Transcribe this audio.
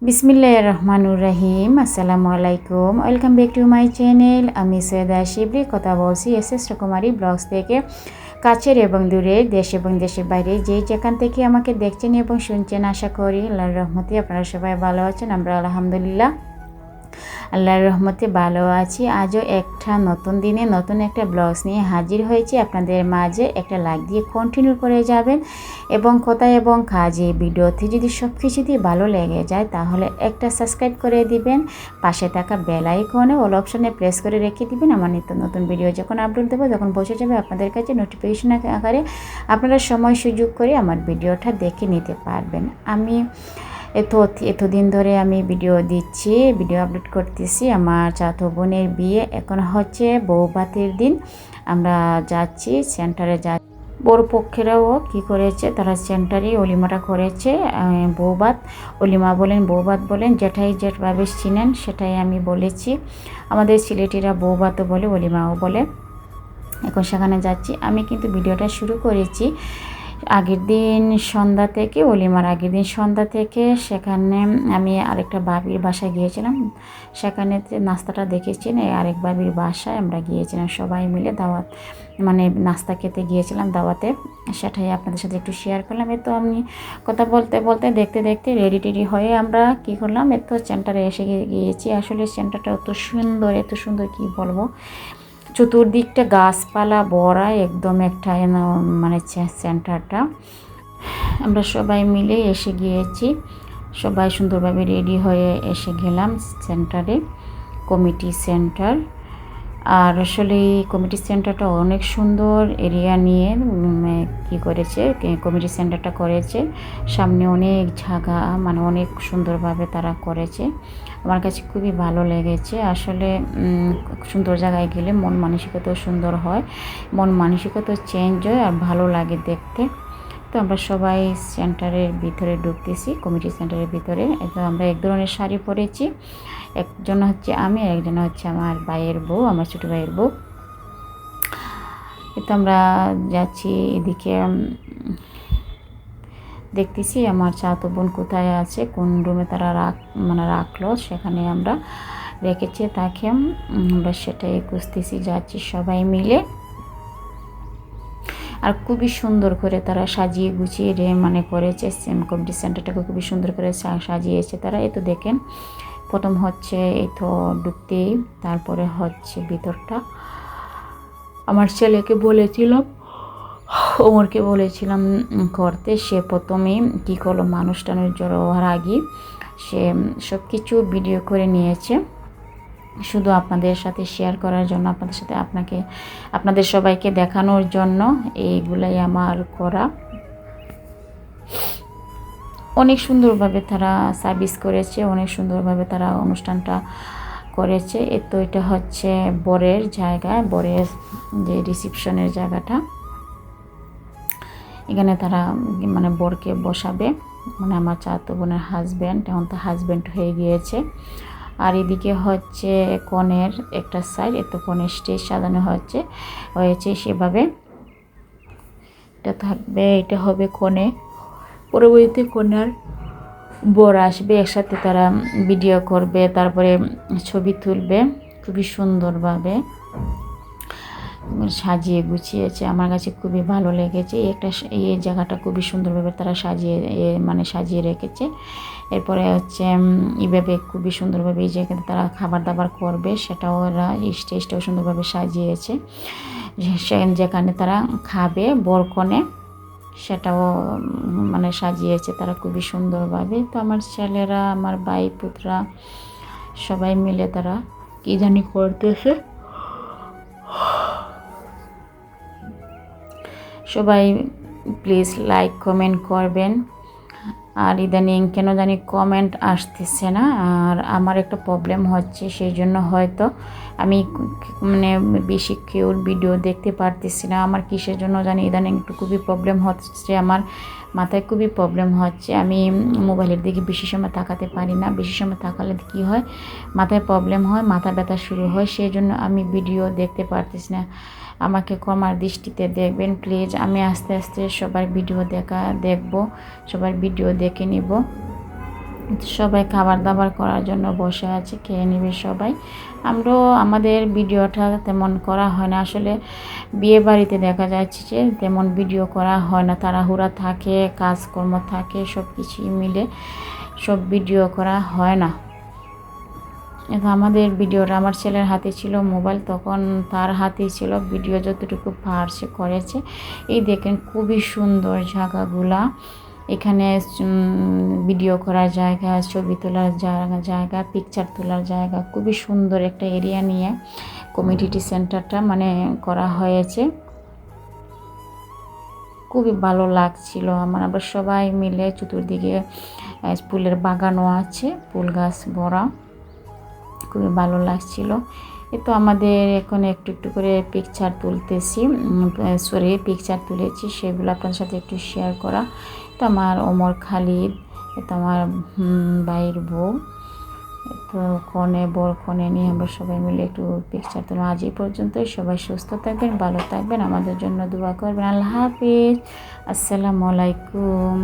বিসমিল্লাহির রহমানুর রহিম। আসসালামু আলাইকুম, welcome back to my channel. আমি সৈয়দা শিবলি কথা বলছি এসএস রকমারি ব্লগস থেকে। কাছের এবং দূরের, দেশ এবং দেশের বাইরে যে যেখান থেকে আমাকে দেখছেন এবং শুনছেন, আশা করি আল্লাহর রহমতে আপনারা সবাই ভালো আছেন। আমরা আলহামদুলিল্লাহ আল্লাহর রহমতে ভালো আছি। আজও একটা নতুন দিনে নতুন একটা ব্লগস নিয়ে হাজির হয়েছি আপনাদের মাঝে। একটা লাইক দিয়ে কন্টিনিউ করে যাবেন এবং কথা এবং কাজে ভিডিওতে যদি সব কিছুতেই ভালো লেগে যায় তাহলে একটা সাবস্ক্রাইব করে দিবেন। পাশে থাকা বেল আইকনে অল অপশনে প্রেস করে রেখে দিবেন। আমার নিত্য নতুন ভিডিও যখন আপলোড দেবো তখন পৌঁছে যাবে আপনাদের কাছে নোটিফিকেশন আকারে। আপনারা সময় সুযোগ করে আমার ভিডিওটা দেখে নিতে পারবেন। আমি এতদিন ধরে আমি ভিডিও দিচ্ছি, ভিডিও আপলোড করতেছি। আমার চাচা বোনের বিয়ে, এখন হচ্ছে বউ ভাতের দিন। আমরা যাচ্ছি সেন্টারে, বড় পক্ষেরাও কি করেছে, তারা সেন্টারে অলিমাটা করেছে। বৌভাত অলিমা বলেন, বৌভাত বলেন, যেটাই যেভাবে চিনেন সেটাই আমি বলেছি। আমাদের সিলেটিরা বৌভাতও বলে, অলিমাও বলে। এখন সেখানে যাচ্ছি। আমি কিন্তু ভিডিওটা শুরু করেছি আগের দিন সন্ধ্যা থেকে, অলিমার আগের দিন সন্ধ্যা থেকে। সেখানে আমি আরেকটা বাবির বাসায় গিয়েছিলাম। সেখানে নাস্তাটা দেখেছেন, আরেক বাবির বাসায় আমরা গিয়েছিলাম সবাই মিলে দাওয়াত, মানে নাস্তা খেতে গিয়েছিলাম দাওয়াতে। সেটাই আপনাদের সাথে একটু শেয়ার করলাম। তো আমি কথা বলতে বলতে দেখতে দেখতে রেডি টেডি হয়ে আমরা কি করলাম, সেন্টারে এসে গিয়েছি। আসলে সেন্টারটা এত সুন্দর কি বলবো, চতুর্দিকটা গাছপালা ভরা, একদম একটা মানে সেন্টারটা। আমরা সবাই মিলে এসে গিয়েছি, সবাই সুন্দরভাবে রেডি হয়ে এসে গেলাম সেন্টারে, কমিটি সেন্টার। আর আসলে এই কমিটি সেন্টারটা অনেক সুন্দর এরিয়া নিয়ে কি করেছে, কমিটি সেন্টারটা করেছে। সামনে অনেক জায়গা, মানে অনেক সুন্দরভাবে তারা করেছে। আমার কাছে খুবই ভালো লেগেছে। আসলে সুন্দর জায়গায় গেলে মন মানসিকতাও সুন্দর হয়, মন মানসিকতাও চেঞ্জ হয় আর ভালো লাগে দেখতে। তো আমরা সবাই সেন্টারের ভিতরে ঢুকতেছি, কমিটি সেন্টারের ভিতরে। তো আমরা এক ধরনের শাড়ি পরেছি, একজন হচ্ছে আমি আর একজন হচ্ছে আমার ভাইয়ের বউ, আমার ছোটো ভাইয়ের বউ। তো আমরা যাচ্ছি এদিকে, দেখতেছি আমার চাচা বোন কোথায় আছে, কোন রুমে তারা রাখলো, সেখানে আমরা রেখেছি তাকে। আমরা সেটাই খুঁজতেছি, যাচ্ছি সবাই মিলে। আর খুবই সুন্দর করে তারা সাজিয়ে গুছিয়ে করেছে। কমিটি সেন্টারটাকে খুবই সুন্দর করে সাজিয়েছে তারা। তো দেখেন, প্রথম হচ্ছে ঢুকতেই, তারপরে হচ্ছে ভিতরটা। আমার ছেলেকে বলেছিলাম, ওমরকে বলেছিলাম করতে, সে প্রথমেই কী করলো, মানুষ টানুষ জড়ো হওয়ার আগে সে সব কিছু ভিডিও করে নিয়েছে, শুধু আপনাদের সাথে শেয়ার করার জন্য, আপনাদের সবাইকে দেখানোর জন্য। এইগুলাই আমার করা। অনেক সুন্দরভাবে তারা সার্ভিস করেছে, অনেক সুন্দরভাবে তারা অনুষ্ঠানটা করেছে। এটা হচ্ছে বরের জায়গা, বরের যে রিসিপশনের জায়গাটা। এখানে তারা বরকে বসাবে, আমার চাচাতো বোনের হাজব্যান্ড, এখন তো হাজব্যান্ড হয়ে গিয়েছে। আর এদিকে হচ্ছে কনের একটা সাইড, কনের স্টেজ সাজানো হয়েছে সেভাবে। এটা থাকবে, এটা হবে কনে, পরবর্তীতে কন্যার বর আসবে, একসাথে তারা ভিডিও করবে, তারপরে ছবি তুলবে। খুবই সুন্দরভাবে সাজিয়ে গুছিয়েছে, আমার কাছে খুবই ভালো লেগেছে। এই জায়গাটা খুবই সুন্দরভাবে তারা সাজিয়ে রেখেছে। এরপরে হচ্ছে এইভাবে খুবই সুন্দরভাবে এই জায়গাতে তারা খাবার দাবার করবে, সেটাও ওরা স্টেজটাও সুন্দরভাবে সাজিয়েছে। যেখানে তারা খাবে বরকনে, সেটাও সাজিয়েছে তারা খুবই সুন্দরভাবে। তো আমার ছেলেরা, আমার ভাই পুত্রা সবাই মিলে তারা কি জানি করতেছে। সবাই প্লিজ লাইক কমেন্ট করবেন। আর ইদানিং কেন জানি কমেন্ট আসতেছে না, আর আমার একটা প্রবলেম হচ্ছে, সেই জন্য হয়তো আমি বেশি কেউর ভিডিও দেখতে পারতেছি না। আমার কিসের জন্য জানি ইদানিং একটু খুবই প্রবলেম হচ্ছে, আমার মাথায় খুবই প্রবলেম হচ্ছে। আমি মোবাইলের দিকে বেশি সময় তাকাতে পারি না, বেশি সময় তাকালে কী হয়, মাথায় প্রবলেম হয়, মাথা ব্যথা শুরু হয়, সেই জন্য আমি ভিডিও দেখতে পারতেছি না। আমাকে ক্ষমার দৃষ্টিতে দেখবেন প্লিজ। আমি আস্তে আস্তে সবার ভিডিও দেখব, সবার ভিডিও দেখে নিব। সবাই খাবার দাবার করার জন্য বসে আছে, খেয়ে নেবে সবাই। আমরাও আমাদের ভিডিওটা তেমন করা হয় না, আসলে বিয়ে বাড়িতে দেখা যাচ্ছে যে তেমন ভিডিও করা হয় না, তাড়াহুড়া থাকে, কাজকর্ম থাকে, সব কিছুই মিলে সব ভিডিও করা হয় না। এখন আমাদের ভিডিওটা আমার ছেলের হাতে ছিল মোবাইল, তখন তার হাতেই ছিল, ভিডিও যতটুকু পারছে করেছে। এই দেখেন খুবই সুন্দর জায়গাগুলা, এখানে ভিডিও করার জায়গা, ছবি তোলার জায়গা, পিকচার তোলার জায়গা, খুবই সুন্দর একটা এরিয়া নিয়ে কমিউনিটি সেন্টারটা মানে করা হয়েছে। খুবই ভালো লাগছিল আমার। আবার সবাই মিলে চতুর্দিকে ফুলের বাগানও আছে, ফুল গাছ ভরা, খুবই ভালো লাগছিল। এ তো আমাদের এখন একটু একটু করে পিকচার তুলতেছি, পিকচার তুলেছি, সেগুলো আপনার সাথে একটু শেয়ার করা। তো আমার ওমর খালিদ, তো আমার ভাইয়ের বউ, তো বড় কনে নিয়ে আমরা সবাই মিলে একটু পিকচার তুললাম। আজ এই পর্যন্তই, সবাই সুস্থ থাকবেন, ভালো থাকবেন, আমাদের জন্য দোয়া করবেন। আল্লাহ হাফিজ, আসসালামু আলাইকুম।